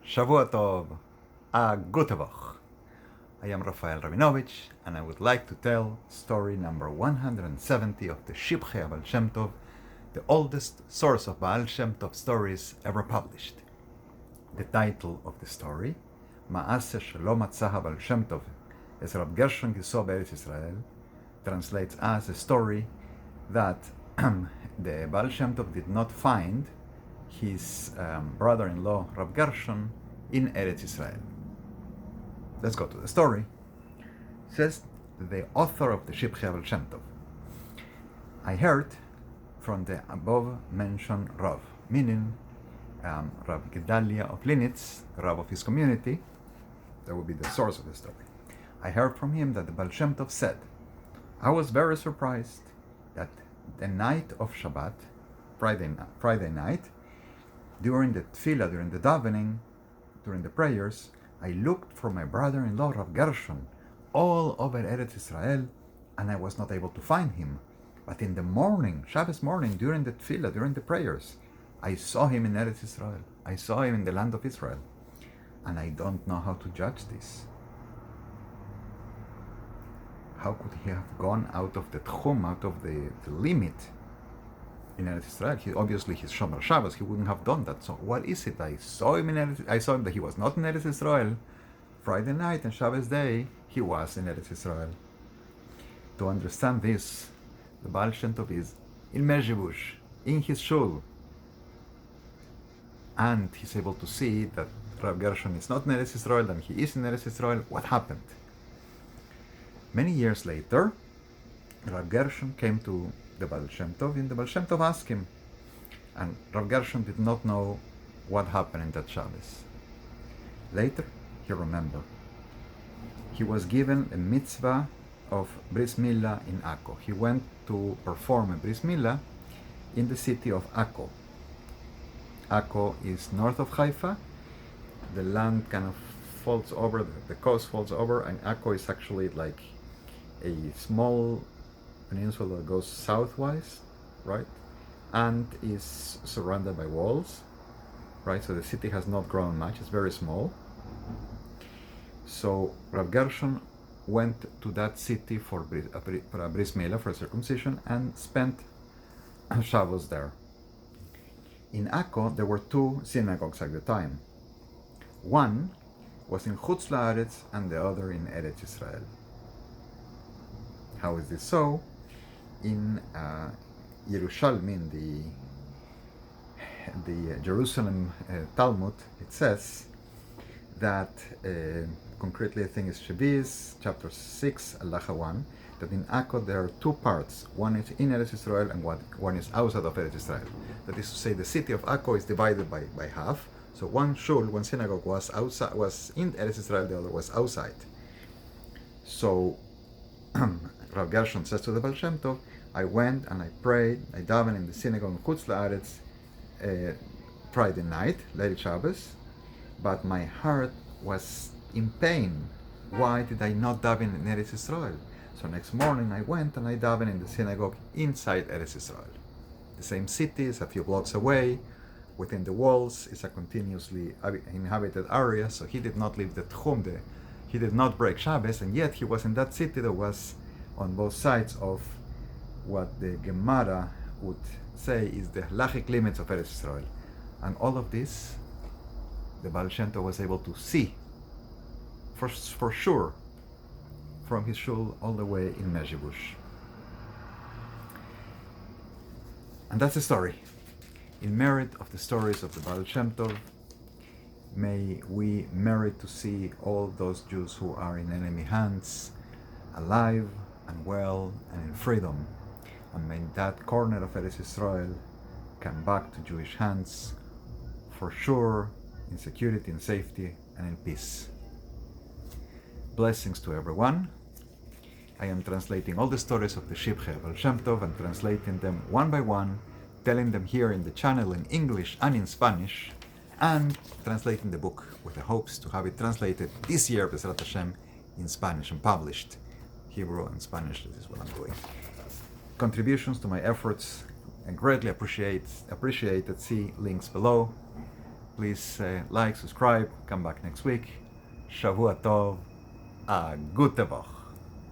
Shavua Tov, a gute Woche. I am Rafael Rabinovich, and I would like to tell story number 170 of the Shivchei Baal Shem Tov, the oldest source of Baal Shem Tov stories ever published. The title of the story, Ma'aseh Shelo Matzah Baal Shem Tov, as Rab Gershon Giso Eretz Yisrael, translates as a story that the Baal Shem Tov did not find his brother-in-law, Rab Gershon, in Eretz Yisrael. Let's go to the story. Says the author of the Shivchei Baal Shem Tov, I heard from the above-mentioned Rav, meaning Rav Gedalia of Linitz, Rav of his community. That would be the source of the story. I heard from him that the Baal Shem Tov said, I was very surprised that the night of Shabbat, Friday night, during the tefillah, during the davening, during the prayers, I looked for my brother-in-law, Rav Gershon, all over Eretz Yisrael, and I was not able to find him. But in the morning, Shabbos morning, during the tefillah, during the prayers, I saw him in Eretz Yisrael. I saw him in the land of Israel. And I don't know how to judge this. How could he have gone out of the tchum, out of the limit in Eretz Yisrael? Obviously, he's Shomer Shabbos. He wouldn't have done that. So what is it? I saw him that he was not in Eretz Yisrael. Friday night and Shabbos day, he was in Eretz Yisrael. To understand this, the Baal Shem Tov is in Mezhibush, in his shul, and he's able to see that Rav Gershon is not in Eretz Yisrael, and he is in Eretz Yisrael. What happened? Many years later, Rav Gershon came to the Baal Shem Tov, and the Baal Shem Tov asked him, and Rav Gershon did not know what happened in that Shabbos. Later, he remembered. He was given a mitzvah of Bris Milah in Akko. He went to perform a Bris Milah in the city of Akko. Akko is north of Haifa. The land kind of folds over, the coast folds over, and Akko is actually like a small peninsula that goes southwise, right? And is surrounded by walls, right? So the city has not grown much, it's very small. So Rav Gershon went to that city for a Bris Milah, for a circumcision, and spent Shabbos there. In Akko, there were two synagogues at the time. One was in Chutz La'aretz and the other in Eretz Yisrael. How is this so? In Yerushalmi, the Jerusalem Talmud, it says that, concretely I think it's Sheviz, chapter 6, Halacha 1, that in Akko there are two parts. One is in Eretz Yisrael and one is outside of Eretz Yisrael. That is to say, the city of Akko is divided by half. So one shul, one synagogue was outside, was in Eretz Yisrael, the other was outside. So Rav Gershon says to the Baal Shem Tov, I went and I prayed, I davened in the synagogue in Chutz La'aretz Friday night, late Shabbos, but my heart was in pain. Why did I not daven in Eretz Yisrael? So next morning I went and I davened in the synagogue inside Eretz Yisrael. The same city is a few blocks away. Within the walls is a continuously inhabited area, so he did not leave the tchum, he did not break Shabbos, and yet he was in that city that was on both sides of what the Gemara would say is the halachic limits of Eretz Yisrael. And all of this, the Baal Shem Tov was able to see for sure from his shul all the way in Mezhibush. And that's the story. In merit of the stories of the Baal Shem Tov, may we merit to see all those Jews who are in enemy hands, alive and well and in freedom. And may that corner of Eretz Yisrael come back to Jewish hands for sure, in security, in safety, and in peace. Blessings to everyone. I am translating all the stories of the Shivchei Baal Shem Tov and translating them one by one, telling them here in the channel in English and in Spanish, and translating the book with the hopes to have it translated this year, B'ezrat Hashem, in Spanish and published. Hebrew and Spanish, this is what I'm doing. Contributions to my efforts, and greatly appreciated. See links below. Please like, subscribe, come back next week. Shavua Tov, a good Tevach.